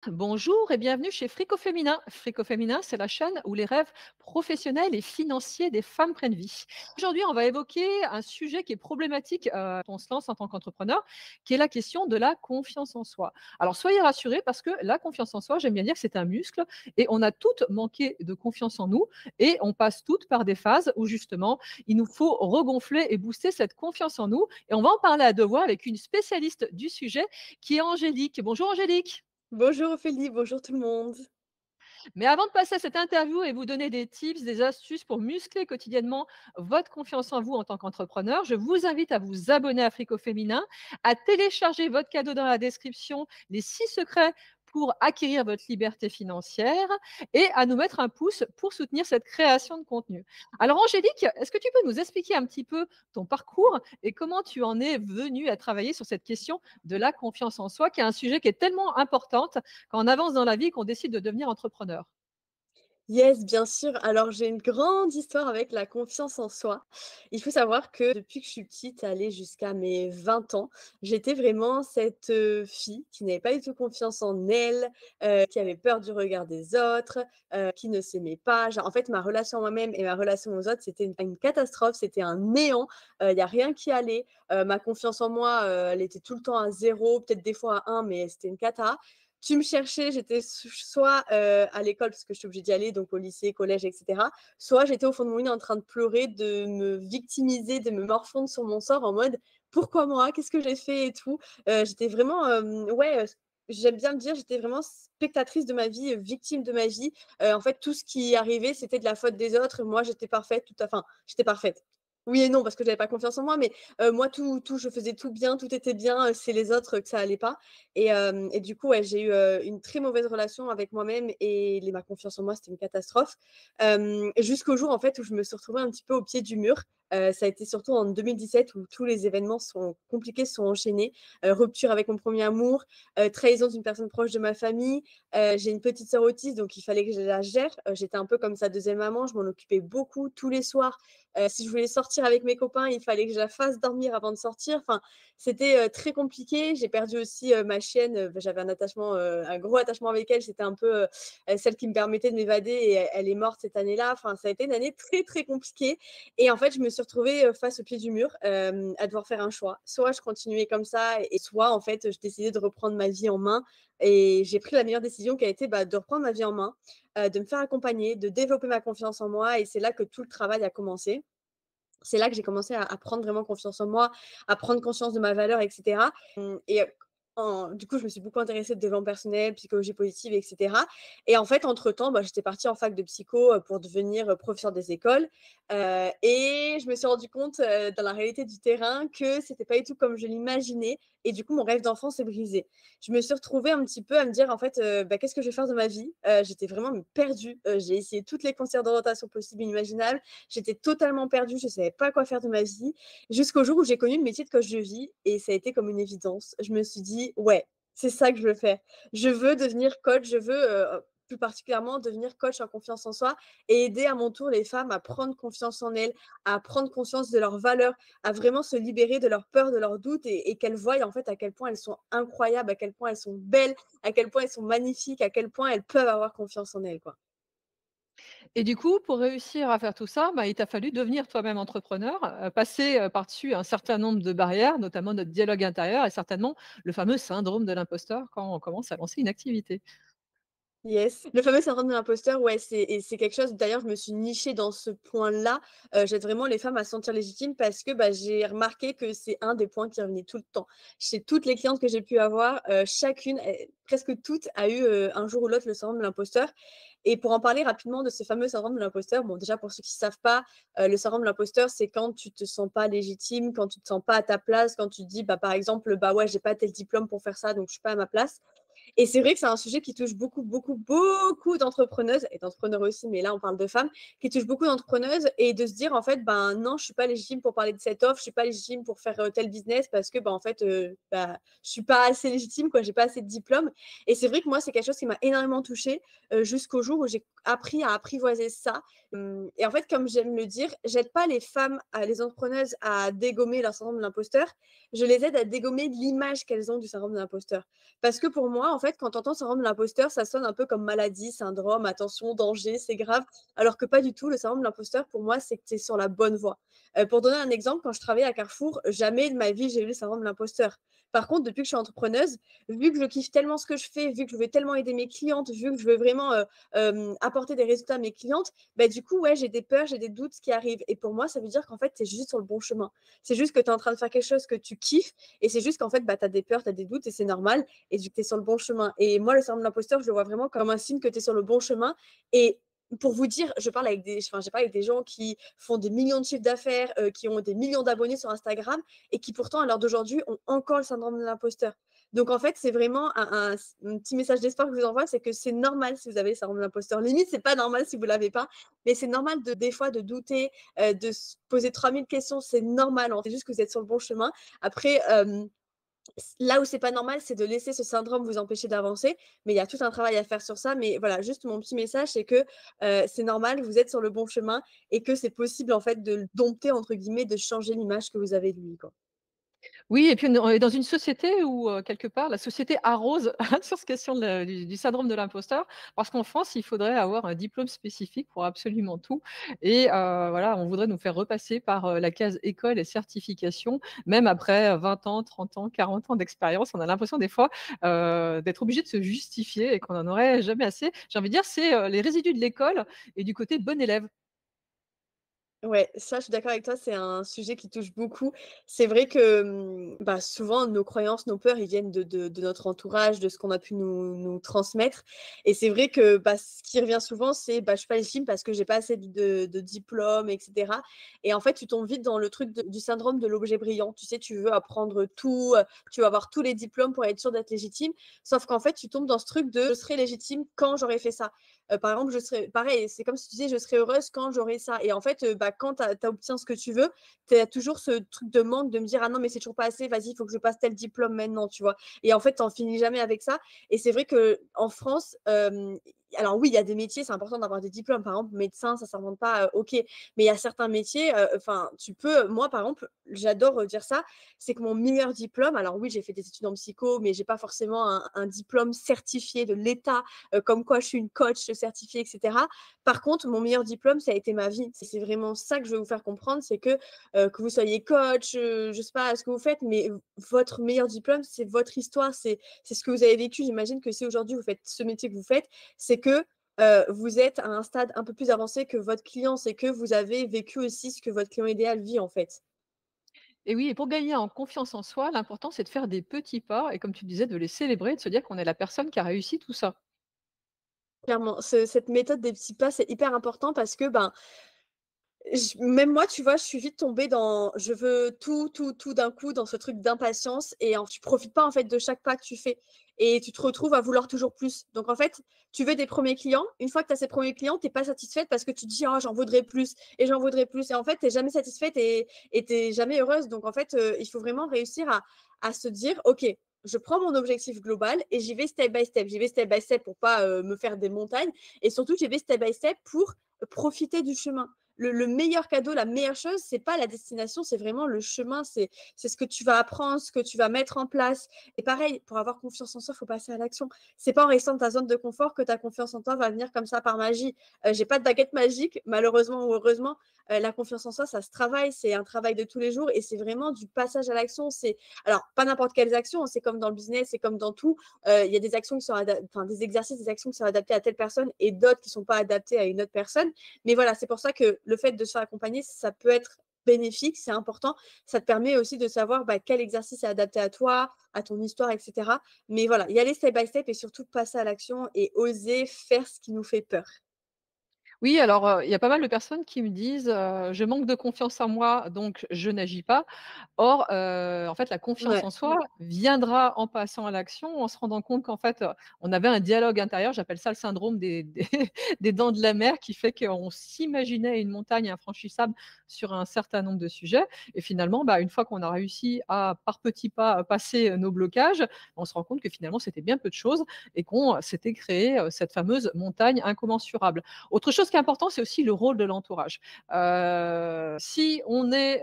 Bonjour et bienvenue chez Frico Féminin. Frico Féminin, c'est la chaîne où les rêves professionnels et financiers des femmes prennent vie. Aujourd'hui, on va évoquer un sujet qui est problématique quand on se lance en tant qu'entrepreneur, qui est la question de la confiance en soi. Alors, soyez rassurés parce que la confiance en soi, j'aime bien dire que c'est un muscle et on a toutes manqué de confiance en nous et on passe toutes par des phases où justement, il nous faut regonfler et booster cette confiance en nous. Et on va en parler à deux voix avec une spécialiste du sujet qui est Angélique. Bonjour Angélique. Bonjour Ophélie, bonjour tout le monde. Mais avant de passer à cette interview et vous donner des tips, des astuces pour muscler quotidiennement votre confiance en vous en tant qu'entrepreneur, je vous invite à vous abonner à Frico Féminin, à télécharger votre cadeau dans la description, les 6 secrets pour acquérir votre liberté financière et à nous mettre un pouce pour soutenir cette création de contenu. Alors Angélique, est-ce que tu peux nous expliquer un petit peu ton parcours et comment tu en es venue à travailler sur cette question de la confiance en soi, qui est un sujet qui est tellement importante quand on avance dans la vie et qu'on décide de devenir entrepreneur? Yes, bien sûr. Alors, j'ai une grande histoire avec la confiance en soi. Il faut savoir que depuis que je suis petite, aller jusqu'à mes 20 ans, j'étais vraiment cette fille qui n'avait pas du tout confiance en elle, qui avait peur du regard des autres, qui ne s'aimait pas. Genre, en fait, ma relation à moi-même et ma relation aux autres, c'était une catastrophe, c'était un néant. Il n'y a rien qui allait. Ma confiance en moi, elle était tout le temps à zéro, peut-être des fois à un, mais c'était une cata. Tu me cherchais, j'étais soit à l'école, parce que je suis obligée d'y aller, donc au lycée, collège, etc. Soit j'étais au fond de mon lit en train de pleurer, de me victimiser, de me morfondre sur mon sort en mode pourquoi moi, qu'est-ce que j'ai fait et tout. J'étais vraiment, ouais, j'aime bien le dire, j'étais vraiment spectatrice de ma vie, victime de ma vie. En fait, tout ce qui arrivait, c'était de la faute des autres. Moi, j'étais parfaite, tout à, enfin, j'étais parfaite. Oui et non, parce que j'avais pas confiance en moi, mais moi, je faisais tout bien, tout était bien. C'est les autres que ça allait pas. Et du coup, ouais, j'ai eu une très mauvaise relation avec moi-même et ma confiance en moi, c'était une catastrophe. Jusqu'au jour, en fait, où je me suis retrouvée un petit peu au pied du mur. Ça a été surtout en 2017 où tous les événements sont compliqués, sont enchaînés. Rupture avec mon premier amour, trahison d'une personne proche de ma famille. J'ai une petite sœur autiste, donc il fallait que je la gère. J'étais un peu comme sa deuxième maman, je m'en occupais beaucoup tous les soirs. Si je voulais sortir avec mes copains, il fallait que je la fasse dormir avant de sortir. Enfin, c'était très compliqué. J'ai perdu aussi ma chienne. J'avais un gros attachement avec elle. C'était un peu celle qui me permettait de m'évader et elle est morte cette année-là. Enfin, ça a été une année très, très compliquée. Et en fait, je me suis retrouvée face au pied du mur à devoir faire un choix. Soit je continuais comme ça et soit, en fait, je décidais de reprendre ma vie en main. Et j'ai pris la meilleure décision qui a été de reprendre ma vie en main, de me faire accompagner, de développer ma confiance en moi. Et c'est là que tout le travail a commencé. C'est là que j'ai commencé à prendre vraiment confiance en moi, à prendre conscience de ma valeur, etc. Et du coup, je me suis beaucoup intéressée au développement personnel, psychologie positive, etc. Et en fait, entre-temps, j'étais partie en fac de psycho pour devenir professeur des écoles. Et je me suis rendu compte dans la réalité du terrain que c'était pas du tout comme je l'imaginais. Et du coup, mon rêve d'enfant s'est brisé. Je me suis retrouvée un petit peu à me dire, en fait, qu'est-ce que je vais faire de ma vie. J'étais vraiment perdue. J'ai essayé toutes les conseillers d'orientation possibles et imaginables. J'étais totalement perdue, je ne savais pas quoi faire de ma vie, jusqu'au jour où j'ai connu le métier de coach de vie et ça a été comme une évidence. Je me suis dit, ouais, c'est ça que je veux faire. Je veux devenir coach, je veux plus particulièrement devenir coach en confiance en soi et aider à mon tour les femmes à prendre confiance en elles, à prendre conscience de leurs valeurs, à vraiment se libérer de leurs peurs, de leurs doutes et qu'elles voient en fait à quel point elles sont incroyables, à quel point elles sont belles, à quel point elles sont magnifiques, à quel point elles peuvent avoir confiance en elles, quoi. Et du coup, pour réussir à faire tout ça, il t'a fallu devenir toi-même entrepreneur, passer, par-dessus un certain nombre de barrières, notamment notre dialogue intérieur et certainement le fameux syndrome de l'imposteur quand on commence à lancer une activité. Yes, le fameux syndrome de l'imposteur, ouais, c'est quelque chose d'ailleurs, je me suis nichée dans ce point-là. J'aide vraiment les femmes à se sentir légitimes parce que, j'ai remarqué que c'est un des points qui revenait tout le temps. Chez toutes les clientes que j'ai pu avoir, chacune, presque toutes, a eu, un jour ou l'autre le syndrome de l'imposteur. Et pour en parler rapidement de ce fameux syndrome de l'imposteur, bon, déjà pour ceux qui ne savent pas, le syndrome de l'imposteur, c'est quand tu te sens pas légitime, quand tu te sens pas à ta place, quand tu te dis, par exemple: «Bah, ouais, j'ai pas tel diplôme pour faire ça, donc je suis pas à ma place». Et c'est vrai que c'est un sujet qui touche beaucoup, beaucoup, beaucoup d'entrepreneuses et d'entrepreneurs aussi, mais là, on parle de femmes, qui touche beaucoup d'entrepreneuses et de se dire, en fait, non, je suis pas légitime pour parler de cette offre, je suis pas légitime pour faire tel business parce que, en fait, je suis pas assez légitime, quoi, j'ai pas assez de diplôme. Et c'est vrai que moi, c'est quelque chose qui m'a énormément touchée jusqu'au jour où j'ai appris à apprivoiser ça. Et en fait, comme j'aime le dire, j'aide pas les femmes, les entrepreneuses à dégommer leur syndrome de l'imposteur, je les aide à dégommer l'image qu'elles ont du syndrome de l'imposteur. Parce que pour moi, en fait, quand tu entends syndrome de l'imposteur, ça sonne un peu comme maladie, syndrome, attention, danger, c'est grave. Alors que pas du tout. Le syndrome de l'imposteur, pour moi, c'est que tu es sur la bonne voie. Pour donner un exemple, quand je travaillais à Carrefour, jamais de ma vie j'ai eu le syndrome de l'imposteur. Par contre, depuis que je suis entrepreneuse, vu que je kiffe tellement ce que je fais, vu que je veux tellement aider mes clientes, vu que je veux vraiment apporter des résultats à mes clientes, bah, du coup, ouais, j'ai des peurs, j'ai des doutes qui arrivent. Et pour moi, ça veut dire qu'en fait, tu es juste sur le bon chemin. C'est juste que tu es en train de faire quelque chose que tu kiffes et c'est juste qu'en fait, bah, tu as des peurs, tu as des doutes et c'est normal. Et du coup, tu es sur le bon chemin. Et moi, le syndrome de l'imposteur, je le vois vraiment comme un signe que tu es sur le bon chemin. Et pour vous dire, j'ai parlé avec des gens qui font des millions de chiffres d'affaires, qui ont des millions d'abonnés sur Instagram et qui pourtant, à l'heure d'aujourd'hui, ont encore le syndrome de l'imposteur. Donc, en fait, c'est vraiment un petit message d'espoir que je vous envoie, c'est que c'est normal si vous avez le syndrome de l'imposteur. Limite, c'est pas normal si vous l'avez pas, mais c'est normal des fois de douter, de se poser 3000 questions, c'est normal. C'est juste que vous êtes sur le bon chemin. Après, là où c'est pas normal, c'est de laisser ce syndrome vous empêcher d'avancer, mais il y a tout un travail à faire sur ça. Mais voilà, juste mon petit message, c'est que c'est normal, vous êtes sur le bon chemin et que c'est possible en fait de le dompter entre guillemets, de changer l'image que vous avez de lui, quoi. Oui et puis on est dans une société où, quelque part, la société arrose sur cette question du syndrome de l'imposteur. Parce qu'en France, il faudrait avoir un diplôme spécifique pour absolument tout et voilà, on voudrait nous faire repasser par, la case école et certification, même après, 20 ans, 30 ans, 40 ans d'expérience. On a l'impression des fois, d'être obligé de se justifier et qu'on n'en aurait jamais assez. J'ai envie de dire, c'est, les résidus de l'école et du côté bon élève. Ouais, ça, je suis d'accord avec toi, c'est un sujet qui touche beaucoup. C'est vrai que, bah, souvent, nos croyances, nos peurs, ils viennent de notre entourage, de ce qu'on a pu nous transmettre et c'est vrai que, bah, ce qui revient souvent, c'est: «Bah, je suis pas légitime parce que j'ai pas assez de diplômes» et cetera et en fait, tu tombes vite dans le truc du syndrome de l'objet brillant. Tu sais, tu veux apprendre tout, tu veux avoir tous les diplômes pour être sûr d'être légitime, sauf qu'en fait, tu tombes dans ce truc de: «Je serai légitime quand j'aurai fait ça». Par exemple, je serais pareil, c'est comme si tu disais: «Je serai heureuse quand j'aurai ça» et en fait, bah, quand tu obtiens ce que tu veux, tu as toujours ce truc de manque de me dire: «Ah non, mais c'est toujours pas assez, vas-y, il faut que je passe tel diplôme maintenant», tu vois? Et en fait, tu en finis jamais avec ça et c'est vrai qu'en France, alors oui, il y a des métiers, c'est important d'avoir des diplômes. Par exemple, médecin, ça s'invente pas, OK. Mais il y a certains métiers, enfin, tu peux moi, par exemple, j'adore, dire ça, c'est que mon meilleur diplôme alors oui, j'ai fait des études en psycho, mais j'ai pas forcément un diplôme certifié de l'État, comme quoi je suis une coach certifiée et cetera. Par contre, mon meilleur diplôme, ça a été ma vie. C'est vraiment ça que je veux vous faire comprendre, c'est que vous soyez coach, je sais pas ce que vous faites, mais votre meilleur diplôme, c'est votre histoire, c'est ce que vous avez vécu. J'imagine que si aujourd'hui vous faites ce métier que vous faites, c'est que, vous êtes à un stade un peu plus avancé que votre client. C'est que vous avez vécu aussi ce que votre client idéal vit, en fait. Et oui et pour gagner en confiance en soi, l'important, c'est de faire des petits pas et comme tu disais, de les célébrer, de se dire qu'on est la personne qui a réussi tout ça. Clairement, cette méthode des petits pas, c'est hyper important parce que, ben, même moi, tu vois, je suis vite tombée dans je veux tout, tout, tout d'un coup, dans ce truc d'impatience et tu profites pas en fait de chaque pas que tu fais et tu te retrouves à vouloir toujours plus. Donc en fait, tu veux des premiers clients. Une fois que tu as ces premiers clients, tu es pas satisfaite parce que tu te dis: «Oh, j'en voudrais plus et j'en voudrais plus» et en fait, tu es jamais satisfaite et tu es jamais heureuse. Donc en fait, il faut vraiment réussir à se dire: «OK, je prends mon objectif global et j'y vais step by step». J'y vais step by step pour pas, me faire des montagnes et surtout j'y vais step by step pour profiter du chemin. Le meilleur cadeau, la meilleure chose, c'est pas la destination, c'est vraiment le chemin, c'est ce que tu vas apprendre, ce que tu vas mettre en place. Et pareil, pour avoir confiance en soi, il faut passer à l'action. C'est pas en restant dans ta zone de confort que ta confiance en toi va venir comme ça par magie. J'ai pas de baguette magique, malheureusement ou heureusement. La confiance en soi, ça se travaille, c'est un travail de tous les jours et c'est vraiment du passage à l'action. C'est alors pas n'importe quelles actions, c'est comme dans le business, c'est comme dans tout. Il y a des actions qui sont enfin des exercices, des actions qui sont adaptées à telle personne et d'autres qui sont pas adaptées à une autre personne. Mais voilà, c'est pour ça que le fait de se faire accompagner, ça peut être bénéfique, c'est important. Ça te permet aussi de savoir bah, quel exercice est adapté à toi, à ton histoire, etc. Mais voilà, y aller step by step et surtout passer à l'action et oser faire ce qui nous fait peur. Oui, alors, il y a pas mal de personnes qui me disent, «Je manque de confiance en moi, donc je n'agis pas». Or, en fait, la confiance Ouais, en soi viendra en passant à l'action, en se rendant compte qu'en fait, on avait un dialogue intérieur, j'appelle ça le syndrome des des dents de la mer, qui fait qu'on s'imaginait une montagne infranchissable sur un certain nombre de sujets et finalement, bah, une fois qu'on a réussi à, par petits pas, passer, nos blocages, on se rend compte que finalement, c'était bien peu de choses et qu'on s'était créé, cette fameuse montagne incommensurable. Autre chose chose qui est important, c'est aussi le rôle de l'entourage. Si on est,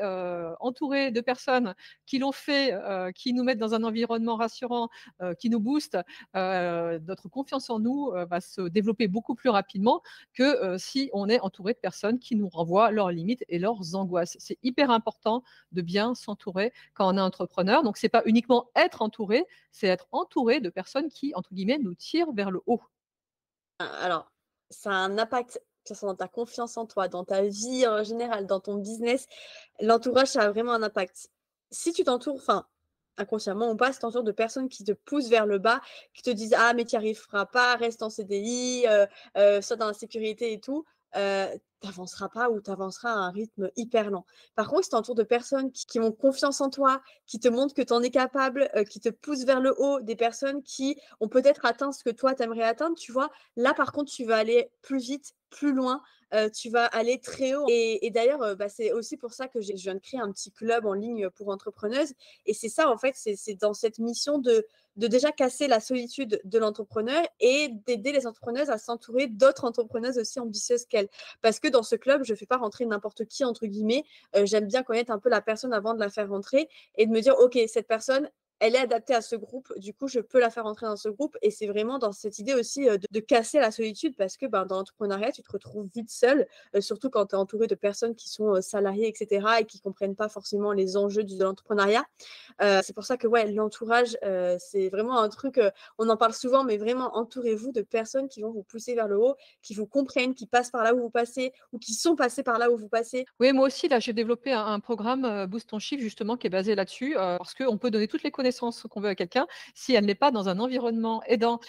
entouré de personnes qui l'ont fait, qui nous mettent dans un environnement rassurant, qui nous booste, notre confiance en nous, va se développer beaucoup plus rapidement que, si on est entouré de personnes qui nous renvoient leurs limites et leurs angoisses. C'est hyper important de bien s'entourer quand on est entrepreneur. Donc c'est pas uniquement être entouré, c'est être entouré de personnes qui, entre guillemets, «nous tirent vers le haut». Alors, ça a un impact, que ce soit dans ta confiance en toi, dans ta vie en général, dans ton business. L'entourage, ça a vraiment un impact. Si tu t'entoures, enfin, inconsciemment ou pas, si tu t'entoures de personnes qui te poussent vers le bas, qui te disent: «Ah mais tu n'y arriveras pas, reste en CDI, sois dans la sécurité et tout», tu avanceras pas ou tu avanceras à un rythme hyper lent. Par contre, si tu t'entoures de personnes qui ont confiance en toi, qui te montrent que tu en es capable, qui te poussent vers le haut, des personnes qui ont peut-être atteint ce que toi tu aimerais atteindre, tu vois? Là, par contre, tu vas aller plus vite, plus loin, tu vas aller très haut et d'ailleurs, bah, c'est aussi pour ça que je viens de créer un petit club en ligne pour entrepreneuses et c'est ça, en fait, c'est dans cette mission de déjà casser la solitude de l'entrepreneur et d'aider les entrepreneuses à s'entourer d'autres entrepreneuses aussi ambitieuses qu'elles. Parce que dans ce club, je ne fais pas rentrer n'importe qui, entre guillemets. J'aime bien connaître un peu la personne avant de la faire rentrer et de me dire, OK, cette personne, elle est adaptée à ce groupe, du coup, je peux la faire rentrer dans ce groupe. Et c'est vraiment dans cette idée aussi de casser la solitude parce que ben, dans l'entrepreneuriat, tu te retrouves vite seul, surtout quand tu es entouré de personnes qui sont salariées, etc., et qui ne comprennent pas forcément les enjeux de l'entrepreneuriat. C'est pour ça que ouais, l'entourage, c'est vraiment un truc, on en parle souvent, mais vraiment entourez-vous de personnes qui vont vous pousser vers le haut, qui vous comprennent, qui passent par là où vous passez ou qui sont passés par là où vous passez. Oui, moi aussi, là, j'ai développé un programme, Boost ton chiffre justement qui est basé là-dessus, parce qu'on peut donner toutes les connaissances qu'on veut à quelqu'un. Si elle n'est pas dans un environnement aidant,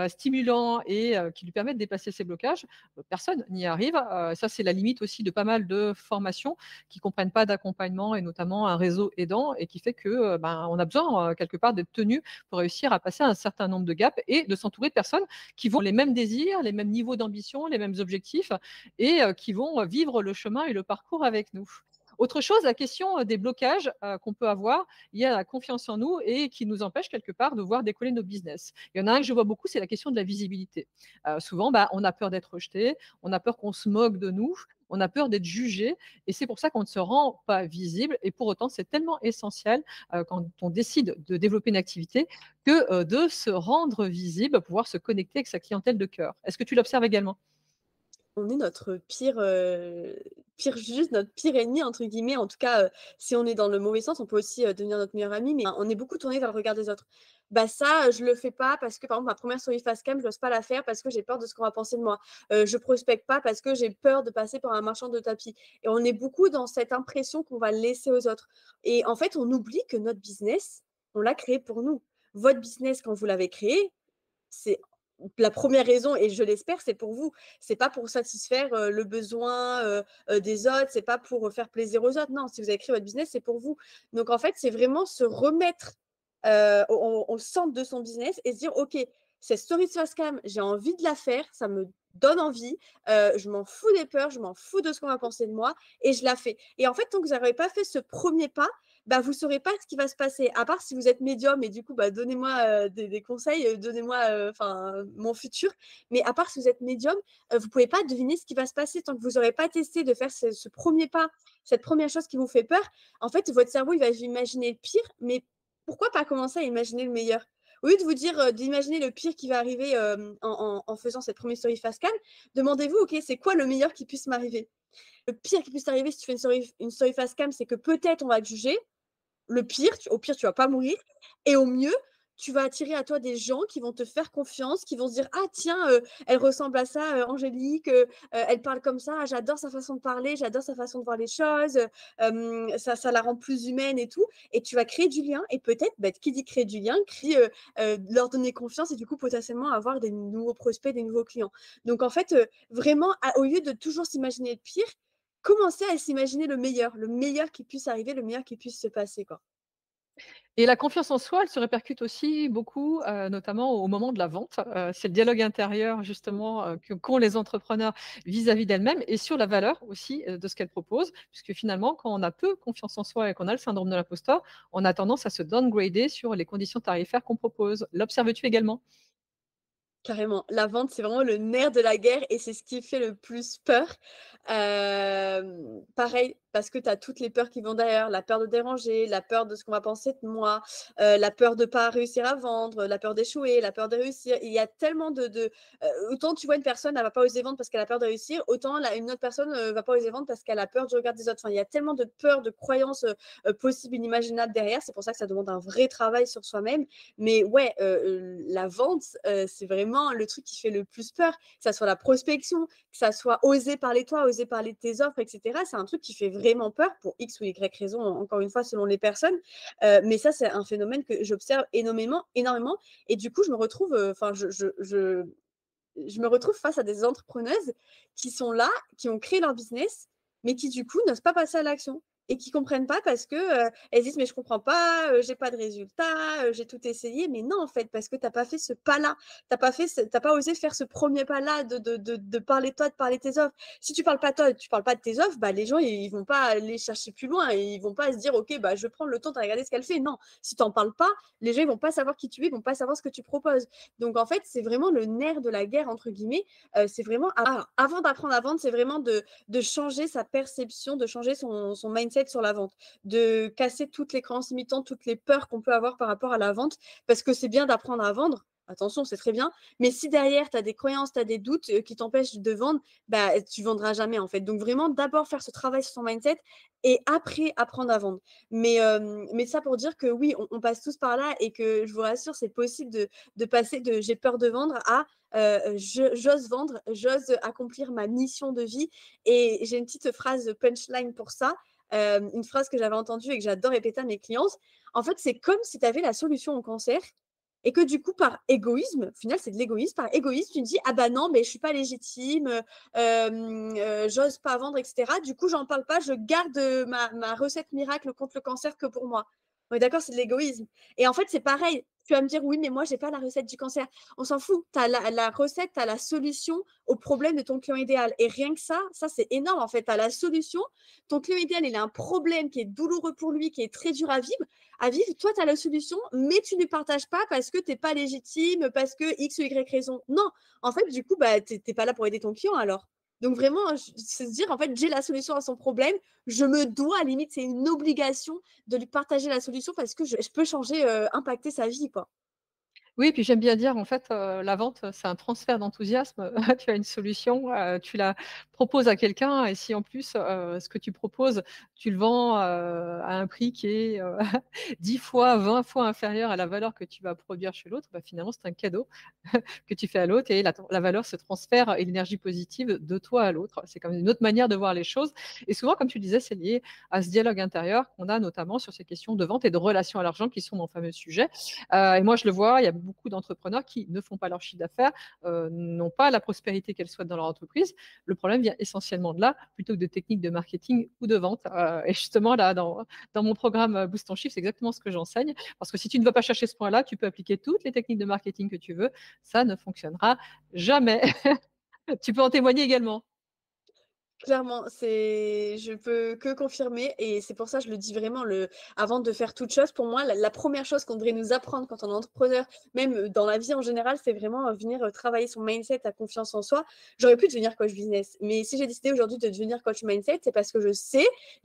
stimulant et qui lui permet de dépasser ses blocages, personne n'y arrive. Ça, c'est la limite aussi de pas mal de formations qui comprennent pas d'accompagnement et notamment un réseau aidant et qui fait que, ben, on a besoin, quelque part d'être tenu pour réussir à passer un certain nombre de gaps et de s'entourer de personnes qui vont les mêmes désirs, les mêmes niveaux d'ambition, les mêmes objectifs et qui vont vivre le chemin et le parcours avec nous. Autre chose, la question des blocages qu'on peut avoir liés à la confiance en nous et qui nous empêche quelque part de voir décoller nos business. Il y en a un que je vois beaucoup, c'est la question de la visibilité. Souvent, bah, on a peur d'être rejeté, on a peur qu'on se moque de nous, on a peur d'être jugé et c'est pour ça qu'on ne se rend pas visible. Et pour autant, c'est tellement essentiel quand on décide de développer une activité que de se rendre visible, pouvoir se connecter avec sa clientèle de cœur. Est-ce que tu l'observes également? On est notre pire juste notre «pire ennemi» entre guillemets. En tout cas, si on est dans le mauvais sens, on peut aussi, devenir notre meilleur ami, mais on est beaucoup tourné vers le regard des autres. Bah, ça, je le fais pas parce que, par exemple, ma première story face cam, j'ose pas la faire parce que j'ai peur de ce qu'on va penser de moi. Je prospecte pas parce que j'ai peur de passer par un marchand de tapis et on est beaucoup dans cette impression qu'on va laisser aux autres et en fait, on oublie que notre business, on l'a créé pour nous. Votre business, quand vous l'avez créé, c'est la première raison et je l'espère, c'est pour vous. C'est pas pour satisfaire, le besoin, des autres, c'est pas pour, faire plaisir aux autres. Non, si vous avez créé votre business, c'est pour vous. Donc en fait, c'est vraiment se remettre, au centre de son business et se dire: «OK, cette story de face cam, j'ai envie de la faire, ça me donne envie, je m'en fous des peurs, je m'en fous de ce qu'on va penser de moi et je la fais». Et en fait, tant que vous n'aurez pas fait ce premier pas, bah, vous saurez pas ce qui va se passer. À part si vous êtes médium et du coup, bah, donnez-moi, des conseils, donnez-moi, enfin, mon futur. Mais à part si vous êtes médium, vous pouvez pas deviner ce qui va se passer tant que vous aurez pas testé de faire ce 1er pas, cette première chose qui vous fait peur. En fait, votre cerveau, il va imaginer le pire, mais pourquoi pas commencer à imaginer le meilleur? Au lieu de vous dire, d'imaginer le pire qui va arriver, en faisant cette première story face cam, demandez-vous: «OK, c'est quoi le meilleur qui puisse m'arriver?» Le pire qui puisse t'arriver si tu fais une story face cam, c'est que peut-être on va te juger, le pire, au pire, tu vas pas mourir et au mieux, tu vas attirer à toi des gens qui vont te faire confiance, qui vont se dire: «Ah tiens, elle ressemble à ça, Angélique, elle parle comme ça, j'adore sa façon de parler, j'adore sa façon de voir les choses, ça la rend plus humaine et tout» et tu vas créer du lien et peut-être, bah, qui dit créer du lien, leur donner confiance et du coup, potentiellement avoir des nouveaux prospects, des nouveaux clients. Donc en fait, vraiment, au lieu de toujours s'imaginer le pire, commencer à s'imaginer le meilleur qui puisse arriver, le meilleur qui puisse se passer, quoi. Et la confiance en soi, elle se répercute aussi beaucoup, notamment au moment de la vente. C'est le dialogue intérieur justement, qu'ont les entrepreneurs vis-à-vis d'elles-mêmes et sur la valeur aussi, de ce qu'elles proposent. Puisque finalement, quand on a peu confiance en soi et qu'on a le syndrome de l'imposteur, on a tendance à se downgrader sur les conditions tarifaires qu'on propose. L'observes-tu également? Carrément. La vente, c'est vraiment le nerf de la guerre et c'est ce qui fait le plus peur. Pareil, parce que tu as toutes les peurs qui vont derrière, la peur de déranger, la peur de ce qu'on va penser de moi, la peur de pas réussir à vendre, la peur d'échouer, la peur de réussir. Il y a tellement autant tu vois une personne, elle va pas oser vendre parce qu'elle a peur de réussir, autant une autre personne va pas oser vendre parce qu'elle a peur du regard des autres. Enfin, il y a tellement de peurs, de croyances possibles, inimaginables derrière. C'est pour ça que ça demande un vrai travail sur soi-même. Mais ouais, la vente, c'est vraiment le truc qui fait le plus peur, que ça soit la prospection, que ça soit oser parler de toi, oser parler de tes offres, etc. C'est un truc qui fait vraiment peur pour X ou Y raison, encore une fois, selon les personnes. Mais ça, c'est un phénomène que j'observe énormément. Et du coup, je me retrouve, je me retrouve face à des entrepreneuses qui sont là, qui ont créé leur business, mais qui du coup n'osent pas passer à l'action et qui comprennent pas parce que elles disent mais je comprends pas, j'ai pas de résultat, j'ai tout essayé, mais non en fait parce que t'as pas fait ce pas-là, t'as pas osé faire ce premier pas-là de parler de toi, de parler de tes offres. Si tu parles pas de toi, tu parles pas de tes offres, bah les gens ils vont pas aller chercher plus loin et ils vont pas se dire ok bah je vais prendre le temps de regarder ce qu'elle fait. Non, si t'en parles pas, les gens ils vont pas savoir qui tu es, ils vont pas savoir ce que tu proposes. Donc en fait c'est vraiment le nerf de la guerre entre guillemets. C'est vraiment avant d'apprendre à vendre, c'est vraiment de changer sa perception, de changer son mindset sur la vente, de casser toutes les croyances limitantes, toutes les peurs qu'on peut avoir par rapport à la vente, parce que c'est bien d'apprendre à vendre. Attention, c'est très bien. Mais si derrière, tu as des croyances, tu as des doutes qui t'empêchent de vendre, bah, tu vendras jamais en fait. Donc vraiment, d'abord faire ce travail sur son mindset et après apprendre à vendre. Mais ça pour dire que oui, on passe tous par là et que je vous rassure, c'est possible de passer de j'ai peur de vendre à j'ose vendre, j'ose accomplir ma mission de vie. Et j'ai une petite phrase punchline pour ça, une phrase que j'avais entendue et que j'adore répéter à mes clientes. En fait, c'est comme si tu avais la solution au cancer et que du coup, par égoïsme, au final, c'est de l'égoïsme, par égoïsme, tu te dis, ah bah non, mais je suis pas légitime, j'ose pas vendre, etc. Du coup, j'en parle pas, je garde ma recette miracle contre le cancer que pour moi. On est d'accord, c'est de l'égoïsme. Et en fait, c'est pareil. Tu vas me dire, oui, mais moi, j'ai pas la recette du cancer. On s'en fout. Tu as la recette, tu as la solution au problème de ton client idéal. Et rien que ça c'est énorme. En fait, tu as la solution. Ton client idéal, il a un problème qui est douloureux pour lui, qui est très dur à vivre. Toi, tu as la solution, mais tu ne partages pas parce que tu n'es pas légitime, parce que X ou Y raison. Non, en fait, du coup, bah, tu n'es pas là pour aider ton client alors. Donc vraiment, c'est se dire, en fait, j'ai la solution à son problème, je me dois, à limite, c'est une obligation de lui partager la solution parce que je peux changer, impacter sa vie, quoi. Oui, puis j'aime bien dire en fait, la vente, c'est un transfert d'enthousiasme. Tu as une solution, tu la proposes à quelqu'un et si en plus, ce que tu proposes, tu le vends, à un prix qui est, 10 fois, 20 fois inférieur à la valeur que tu vas produire chez l'autre, bah, finalement, c'est un cadeau que tu fais à l'autre et la valeur se transfère et l'énergie positive de toi à l'autre. C'est comme une autre manière de voir les choses et souvent, comme tu disais, c'est lié à ce dialogue intérieur qu'on a notamment sur ces questions de vente et de relation à l'argent qui sont mon fameux sujet. Et moi, je le vois, il y a beaucoup d'entrepreneurs qui ne font pas leur chiffre d'affaires, n'ont pas la prospérité qu'elles souhaitent dans leur entreprise. Le problème vient essentiellement de là, plutôt que de techniques de marketing ou de vente. Et justement, là, dans mon programme Boost ton chiffre, c'est exactement ce que j'enseigne. Parce que si tu ne vas pas chercher ce point-là, tu peux appliquer toutes les techniques de marketing que tu veux. Ça ne fonctionnera jamais. Tu peux en témoigner également. Clairement, je peux que confirmer et c'est pour ça que je le dis vraiment avant de faire toute chose, pour moi, la première chose qu'on devrait nous apprendre quand on est entrepreneur, même dans la vie en général, c'est vraiment venir travailler son mindset, ta confiance en soi. J'aurais pu devenir coach business, mais si j'ai décidé aujourd'hui de devenir coach mindset, c'est parce que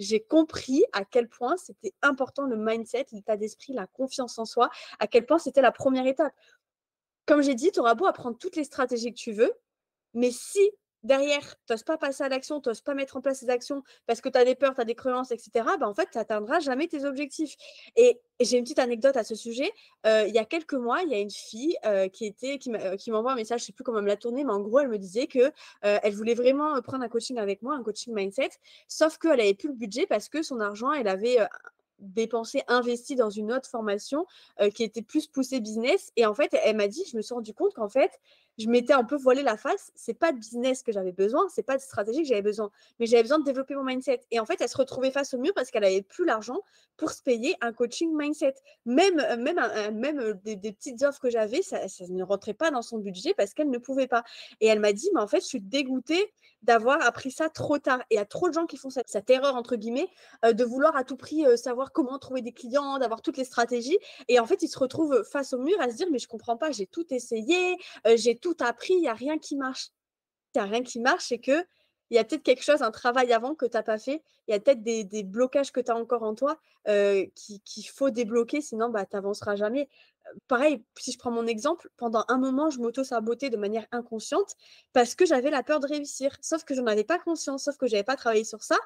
j'ai compris à quel point c'était important le mindset, l'état d'esprit, la confiance en soi, à quel point c'était la première étape. Comme j'ai dit, tu auras beau apprendre toutes les stratégies que tu veux, mais si derrière, tu n'oses pas passer à l'action, tu n'oses pas mettre en place ces actions parce que tu as des peurs, tu as des croyances, etc., bah en fait, tu n'atteindras jamais tes objectifs. Et j'ai une petite anecdote à ce sujet. Il y a quelques mois, il y a une fille qui m'envoie un message, je ne sais plus comment elle me l'a tourné, mais en gros, elle me disait que elle voulait vraiment prendre un coaching avec moi, un coaching mindset, sauf qu'elle n'avait plus le budget parce que son argent, elle avait dépensé, investi dans une autre formation qui était plus poussée business. Et en fait, elle m'a dit, je me suis rendu compte qu'en fait, je m'étais un peu voilé la face. C'est pas de business que j'avais besoin, c'est pas de stratégie que j'avais besoin, mais j'avais besoin de développer mon mindset. Et en fait, elle se retrouvait face au mur parce qu'elle avait plus l'argent pour se payer un coaching mindset. Même des petites offres que j'avais, ça ne rentrait pas dans son budget parce qu'elle ne pouvait pas. Et elle m'a dit, mais en fait, je suis dégoûtée d'avoir appris ça trop tard. Et il y a trop de gens qui font cette erreur, entre guillemets, de vouloir à tout prix savoir comment trouver des clients, d'avoir toutes les stratégies. Et en fait, ils se retrouvent face au mur à se dire, mais je comprends pas, j'ai tout essayé, j'ai tout appris, il y a rien qui marche. Il y a rien qui marche, c'est qu'il y a peut-être quelque chose, un travail avant que tu as pas fait. Il y a peut-être des blocages que tu as encore en toi, qu'il faut débloquer, sinon, bah, tu avanceras jamais. Pareil, si je prends mon exemple, pendant un moment, je m'auto-sabotais de manière inconsciente parce que j'avais la peur de réussir. Sauf que j'en avais pas conscience, sauf que j'avais pas travaillé sur ça.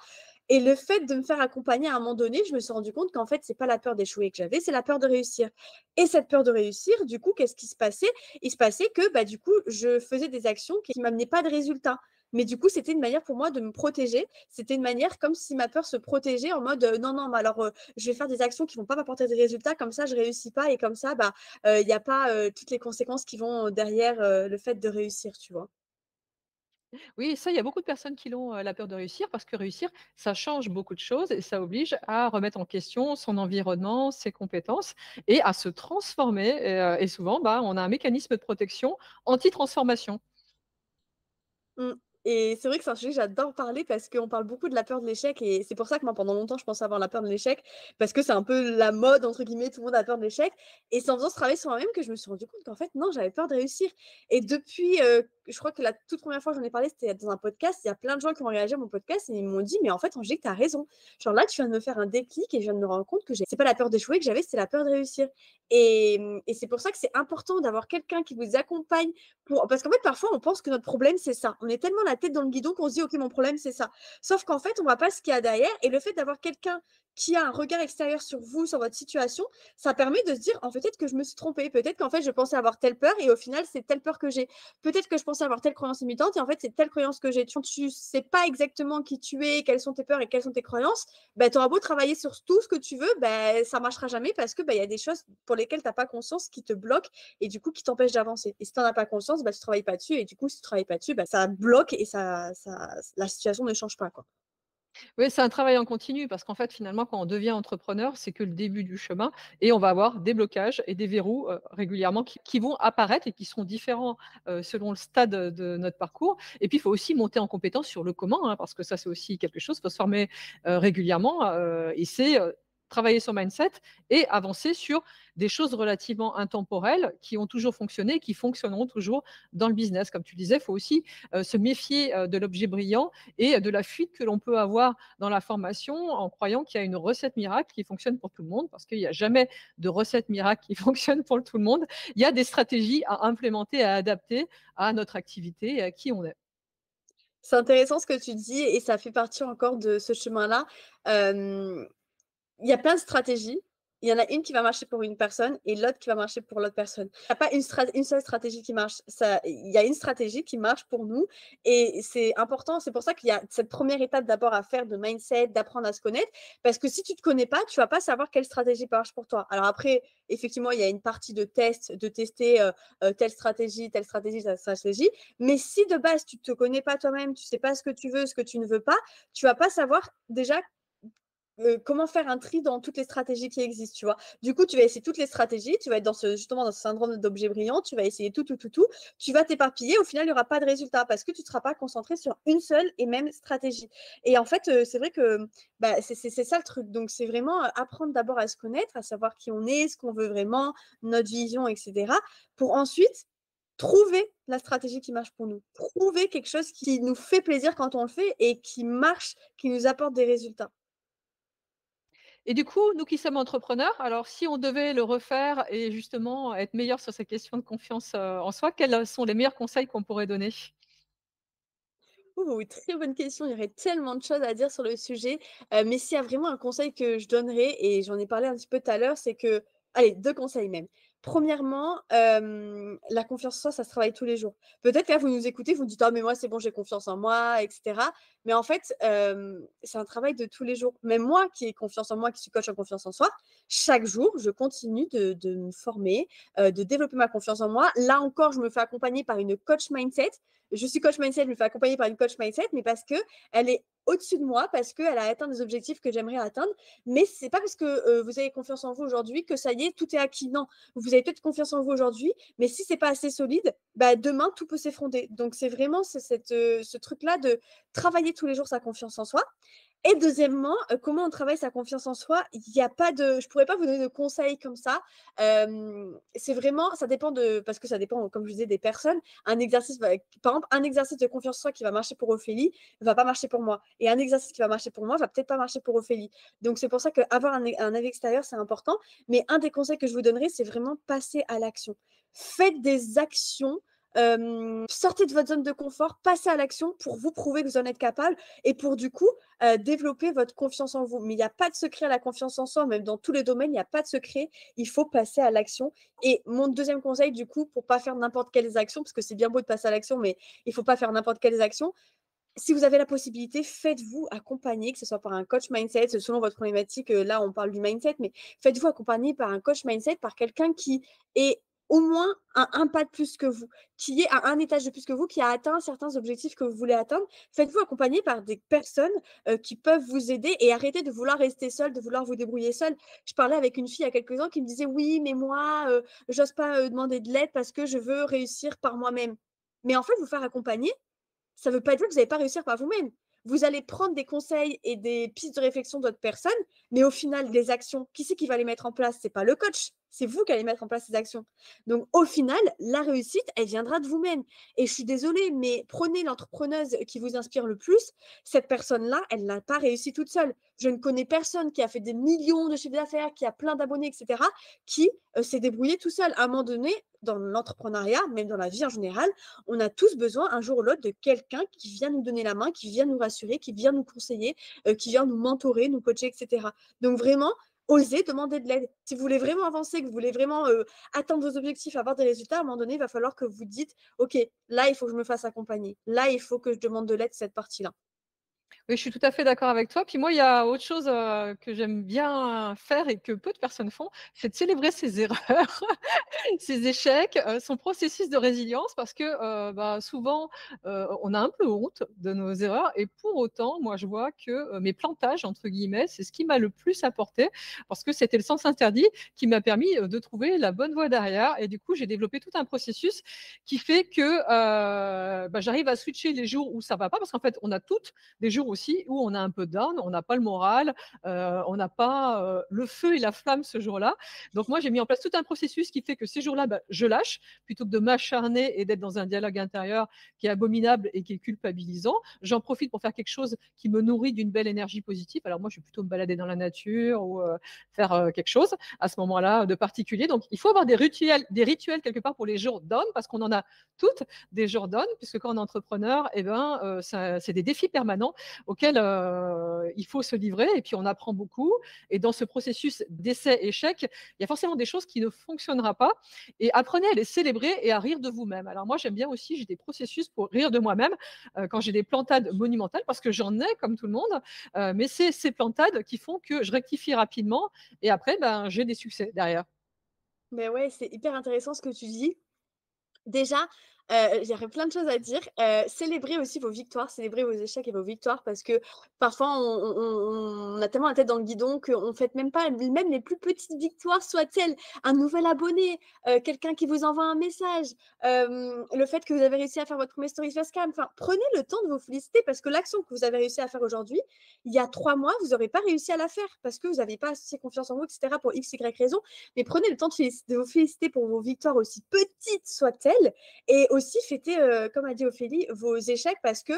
Et le fait de me faire accompagner à un moment donné, je me suis rendu compte qu'en fait, c'est pas la peur d'échouer que j'avais, c'est la peur de réussir. Et cette peur de réussir, du coup, qu'est-ce qui se passait? Il se passait que, bah, du coup, je faisais des actions qui m'amenaient pas de résultats. Mais du coup, c'était une manière pour moi de me protéger. C'était une manière comme si ma peur se protégeait en mode non, non, mais alors je vais faire des actions qui vont pas m'apporter des résultats, comme ça je réussis pas et comme ça, bah, il n'y a pas toutes les conséquences qui vont derrière le fait de réussir, tu vois. Oui, ça, il y a beaucoup de personnes qui l'ont, la peur de réussir parce que réussir, ça change beaucoup de choses et ça oblige à remettre en question son environnement, ses compétences et à se transformer et souvent, bah, on a un mécanisme de protection anti-transformation. Mmh. Et c'est vrai que c'est un sujet que j'adore parler parce qu'on parle beaucoup de la peur de l'échec et c'est pour ça que moi, pendant longtemps, je pensais avoir la peur de l'échec parce que c'est un peu «la mode» entre guillemets, tout le monde a peur de l'échec et c'est en faisant ce travail sur moi-même que je me suis rendu compte qu'en fait, non, j'avais peur de réussir et depuis, je crois que la toute première fois que j'en ai parlé, c'était dans un podcast. Il y a plein de gens qui ont réagi à mon podcast et ils m'ont dit: «Mais en fait, Angélique, tu as raison. Genre là, tu viens de me faire un déclic et je viens de me rendre compte que c'est pas la peur d'échouer que j'avais, c'était la peur de réussir» et c'est pour ça que c'est important d'avoir quelqu'un qui vous accompagne parce qu'en fait, parfois, on pense que notre problème, c'est ça. On est tellement la tête dans le guidon qu'on se dit: «OK, mon problème, c'est ça». Sauf qu'en fait, on voit pas ce qu'il y a derrière et le fait d'avoir quelqu'un qui a un regard extérieur sur vous, sur votre situation, ça permet de se dire: «En fait, peut-être que je me suis trompée. Peut-être qu'en fait, je pensais avoir telle peur et au final, c'est telle peur que j'ai. Peut-être que je pensais avoir telle croyance limitante et en fait, c'est telle croyance que j'ai». Quand tu sais pas exactement qui tu es, quelles sont tes peurs et quelles sont tes croyances, bah, tu auras beau travailler sur tout ce que tu veux, bah, ça marchera jamais parce que, bah, il y a des choses pour lesquelles tu as pas conscience qui te bloquent et du coup qui t'empêche d'avancer. Et si tu n'en as pas conscience, bah, tu travailles pas dessus et du coup, si tu travailles pas dessus, bah, ça bloque et la situation ne change pas, quoi. Oui, c'est un travail en continu parce qu'en fait, finalement, quand on devient entrepreneur, c'est que le début du chemin et on va avoir des blocages et des verrous, régulièrement qui vont apparaître et qui seront différents, selon le stade, de notre parcours et puis, il faut aussi monter en compétence sur le comment, hein, parce que ça, c'est aussi quelque chose. Il faut se former, régulièrement, et c'est, travailler son mindset et avancer sur des choses relativement intemporelles qui ont toujours fonctionné et qui fonctionneront toujours dans le business. Comme tu disais, il faut aussi, se méfier, de l'objet brillant et de la fuite que l'on peut avoir dans la formation en croyant qu'il y a une recette miracle qui fonctionne pour tout le monde, parce qu'il n'y a jamais de recette miracle qui fonctionne pour tout le monde. Il y a des stratégies à implémenter, à adapter à notre activité et à qui on est. C'est intéressant ce que tu dis et ça fait partie encore de ce chemin-là. Hem Il y a plein de stratégies. Il y en a une qui va marcher pour une personne et l'autre qui va marcher pour l'autre personne. Il y a pas une seule stratégie qui marche. Ça il y a une stratégie qui marche pour nous et c'est important. C'est pour ça qu'il y a cette première étape d'abord à faire de mindset, d'apprendre à se connaître parce que si tu te connais pas, tu vas pas savoir quelle stratégie marche pour toi. Alors après, effectivement, il y a une partie de test, de tester, telle stratégie, telle stratégie. Mais si de base, tu te connais pas toi-même, tu sais pas ce que tu veux, ce que tu ne veux pas, tu vas pas savoir déjà comment faire un tri dans toutes les stratégies qui existent, tu vois? Du coup, tu vas essayer toutes les stratégies, tu vas être justement dans ce syndrome d'objet brillant, tu vas essayer tout, tout, tout, tout. Tu vas t'éparpiller, au final, il y aura pas de résultat parce que tu ne seras pas concentré sur une seule et même stratégie et en fait, c'est vrai que, bah, c'est ça le truc. Donc c'est vraiment, apprendre d'abord à se connaître, à savoir qui on est, ce qu'on veut vraiment, notre vision et cetera, pour ensuite trouver la stratégie qui marche pour nous. Trouver quelque chose qui nous fait plaisir quand on le fait et qui marche, qui nous apporte des résultats. Et du coup, nous qui sommes entrepreneurs, alors si on devait le refaire et justement être meilleur sur ces questions de confiance, en soi, quels sont les meilleurs conseils qu'on pourrait donner? Oui, très bonne question. Il y aurait tellement de choses à dire sur le sujet, mais s'il y a vraiment un conseil que je donnerais et j'en ai parlé un petit peu tout à l'heure, c'est que allez, 2 conseils même. Premièrement, la confiance en soi, ça se travaille tous les jours. Peut-être que là, vous nous écoutez, vous dites: «Ah mais moi c'est bon, j'ai confiance en moi» et cetera. Mais en fait, c'est un travail de tous les jours. Même moi qui ai confiance en moi, qui suis coach en confiance en soi, chaque jour, je continue de me former, de développer ma confiance en moi. Là encore, je me fais accompagner par une coach mindset. Je suis coach mindset, je me fais accompagner par une coach mindset, mais parce qu'elle est au-dessus de moi, parce qu'elle a atteint des objectifs que j'aimerais atteindre. Mais c'est pas parce que vous avez confiance en vous aujourd'hui que ça y est, tout est acquis. Non, vous avez peut-être confiance en vous aujourd'hui, mais si c'est pas assez solide, bah, demain, tout peut s'effondrer. Donc, c'est vraiment ce truc-là de travailler tous les jours sa confiance en soi. Et deuxièmement, comment on travaille sa confiance en soi? Il y a pas de je pourrais pas vous donner de conseils comme ça. C'est vraiment ça dépend parce que ça dépend, comme je disais, des personnes. Un exercice va par exemple, un exercice de confiance en soi qui va marcher pour Ophélie, va pas marcher pour moi et un exercice qui va marcher pour moi, va peut-être pas marcher pour Ophélie. Donc c'est pour ça qu'avoir un avis extérieur, c'est important. Mais un des conseils que je vous donnerai, c'est vraiment passer à l'action. Faites des actions, sortez de votre zone de confort, passez à l'action pour vous prouver que vous en êtes capable et pour du coup, développer votre confiance en vous. Mais il n'y a pas de secret à la confiance en soi, même dans tous les domaines, il n'y a pas de secret. Il faut passer à l'action. Et mon deuxième conseil, du coup, pour pas faire n'importe quelles actions, parce que c'est bien beau de passer à l'action, mais il faut pas faire n'importe quelles actions. Si vous avez la possibilité, faites-vous accompagner, que ce soit par un coach mindset, selon votre problématique. Là, on parle du mindset, mais faites-vous accompagner par un coach mindset, par quelqu'un qui est au moins un pas de plus que vous, qui est à un étage de plus que vous, qui a atteint certains objectifs que vous voulez atteindre. Faites-vous accompagner par des personnes qui peuvent vous aider et arrêtez de vouloir rester seul, de vouloir vous débrouiller seul. Je parlais avec une fille il y a quelques ans qui me disait oui, mais moi, j'ose pas demander de l'aide parce que je veux réussir par moi-même. Mais en fait, vous faire accompagner, ça ne veut pas dire que vous n'allez pas réussir par vous-même. Vous allez prendre des conseils et des pistes de réflexion d'autres personnes, mais au final, des actions, qui c'est qui va les mettre en place? Ce n'est pas le coach, c'est vous qui allez mettre en place ces actions. Donc, au final, la réussite, elle viendra de vous-même. Et je suis désolée, mais prenez l'entrepreneuse qui vous inspire le plus. Cette personne-là, elle n'a pas réussi toute seule. Je ne connais personne qui a fait des millions de chiffres d'affaires, qui a plein d'abonnés, etc., qui s'est débrouillé tout seul. À un moment donné, dans l'entrepreneuriat, même dans la vie en général, on a tous besoin un jour ou l'autre de quelqu'un qui vient nous donner la main, qui vient nous rassurer, qui vient nous conseiller, qui vient nous mentorer, nous coacher, etc. Donc vraiment, osez demander de l'aide. Si vous voulez vraiment avancer, que vous voulez vraiment atteindre vos objectifs, avoir des résultats, à un moment donné, il va falloir que vous dites, OK, là, il faut que je me fasse accompagner. Là, il faut que je demande de l'aide cette partie-là. Oui, je suis tout à fait d'accord avec toi. Puis moi, il y a autre chose, que j'aime bien faire et que peu de personnes font, c'est de célébrer ses erreurs, ses échecs, son processus de résilience parce que, bah, souvent, on a un peu honte de nos erreurs et pour autant, moi, je vois que, mes «plantages» entre guillemets, c'est ce qui m'a le plus apporté parce que c'était le sens interdit qui m'a permis, de trouver la bonne voie derrière et du coup, j'ai développé tout un processus qui fait que, bah, j'arrive à switcher les jours où ça va pas parce qu'en fait, on a toutes des jours aussi où on a un peu down, on n'a pas le moral, on n'a pas le feu et la flamme ce jour-là. Donc moi, j'ai mis en place tout un processus qui fait que ces jours-là, bah, je lâche plutôt que de m'acharner et d'être dans un dialogue intérieur qui est abominable et qui est culpabilisant. J'en profite pour faire quelque chose qui me nourrit d'une belle énergie positive. Alors moi, je vais plutôt me balader dans la nature ou faire quelque chose à ce moment-là de particulier. Donc il faut avoir des rituels quelque part pour les jours down parce qu'on en a toutes des jours down puisque quand on est entrepreneur, eh ben, c'est des défis permanents auquel il faut se livrer et puis on apprend beaucoup. Et dans ce processus d'essai-échec, il y a forcément des choses qui ne fonctionneront pas et apprenez à les célébrer et à rire de vous-même. Alors moi, j'aime bien aussi, j'ai des processus pour rire de moi-même quand j'ai des plantades monumentales parce que j'en ai comme tout le monde, mais c'est ces plantades qui font que je rectifie rapidement et après, ben, j'ai des succès derrière. Mais ouais, c'est hyper intéressant ce que tu dis. Déjà, j'aurais plein de choses à dire. Célébrez aussi vos victoires, célébrez vos échecs et vos victoires parce que parfois on a tellement la tête dans le guidon qu'on fête même pas même les plus petites victoires soient-elles. Un nouvel abonné, quelqu'un qui vous envoie un message, le fait que vous avez réussi à faire votre 1er story facecam. Enfin, prenez le temps de vous féliciter parce que l'action que vous avez réussi à faire aujourd'hui, il y a 3 mois, vous n'aurez pas réussi à la faire parce que vous n'avez pas assez confiance en vous et cetera pour X, Y raison. Mais prenez le temps de vous féliciter pour vos victoires aussi petites soient-elles et aussi fêter, comme a dit Ophélie, vos échecs parce que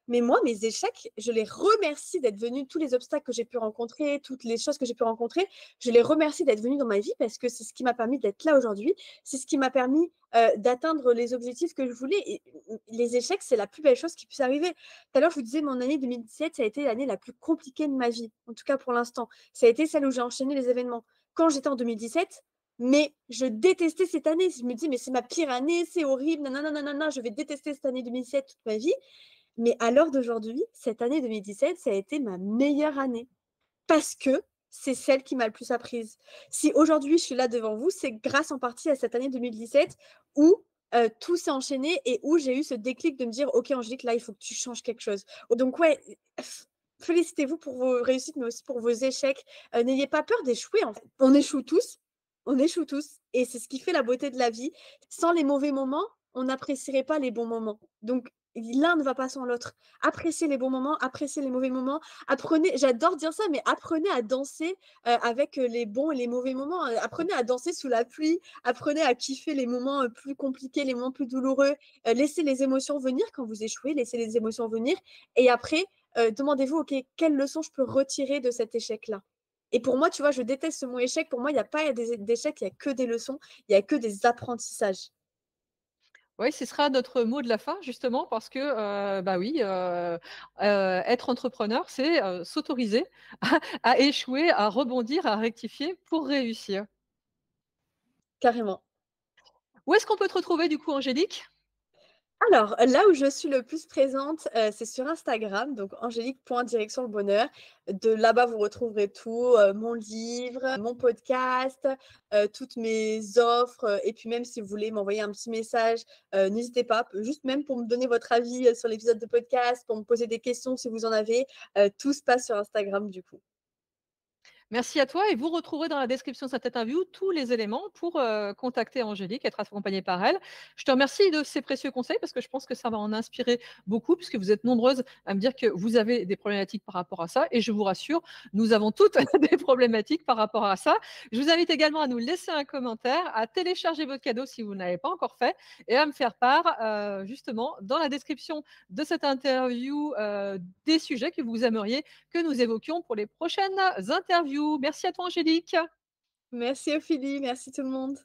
mais moi, mes échecs, je les remercie d'être venus, tous les obstacles que j'ai pu rencontrer, toutes les choses que j'ai pu rencontrer, je les remercie d'être venus dans ma vie parce que c'est ce qui m'a permis d'être là aujourd'hui. C'est ce qui m'a permis d'atteindre les objectifs que je voulais. Et les échecs, c'est la plus belle chose qui puisse arriver. Tout à l'heure, je vous disais, mon année 2017, ça a été l'année la plus compliquée de ma vie, en tout cas pour l'instant. Ça a été celle où j'ai enchaîné les événements. Quand j'étais en 2017, mais je détestais cette année. Je me dis, mais c'est ma pire année, c'est horrible, nanana, nanana, je vais détester cette année 2017 toute ma vie. Mais à l'heure d'aujourd'hui, cette année 2017, ça a été ma meilleure année parce que c'est celle qui m'a le plus apprise. Si aujourd'hui je suis là devant vous, c'est grâce en partie à cette année 2017 où tout s'est enchaîné et où j'ai eu ce déclic de me dire, OK Angélique, là, il faut que tu changes quelque chose. Donc ouais, félicitez-vous pour vos réussites, mais aussi pour vos échecs. N'ayez pas peur d'échouer, en fait. On échoue tous et c'est ce qui fait la beauté de la vie. Sans les mauvais moments, on n'apprécierait pas les bons moments. Donc l'un ne va pas sans l'autre. Appréciez les bons moments, appréciez les mauvais moments. Apprenez, j'adore dire ça, mais apprenez à danser, avec, les bons et les mauvais moments. Apprenez à danser sous la pluie, apprenez à kiffer les moments, plus compliqués, les moments plus douloureux. Laissez les émotions venir quand vous échouez, laissez les émotions venir et après, demandez-vous: «OK, quelle leçon je peux retirer de cet échec-là?» Et pour moi, tu vois, je déteste ce mot échec. Pour moi, il y a pas d'échec, il y a que des leçons, il y a que des apprentissages. Oui, ce sera notre mot de la fin justement parce que, bah, oui, être entrepreneur, c'est, s'autoriser à échouer, à rebondir, à rectifier pour réussir. Carrément. Où est-ce qu'on peut te retrouver du coup, Angélique? Alors, là où je suis le plus présente, c'est sur Instagram, donc angélique.direction le bonheur. De là-bas, vous retrouverez tout, mon livre, mon podcast, toutes mes offres, et puis même si vous voulez m'envoyer un petit message, n'hésitez pas, juste même pour me donner votre avis, sur l'épisode de podcast, pour me poser des questions si vous en avez, tout se passe sur Instagram du coup. Merci à toi et vous retrouverez dans la description de cette interview tous les éléments pour, contacter Angélique, être accompagnée par elle. Je te remercie de ces précieux conseils parce que je pense que ça va en inspirer beaucoup puisque vous êtes nombreuses à me dire que vous avez des problématiques par rapport à ça et je vous rassure, nous avons toutes des problématiques par rapport à ça. Je vous invite également à nous laisser un commentaire, à télécharger votre cadeau si vous ne l'avez pas encore fait et à me faire part, justement dans la description de cette interview, des sujets que vous aimeriez que nous évoquions pour les prochaines interviews. Merci à toi, Angélique. Merci Ophélie, merci tout le monde.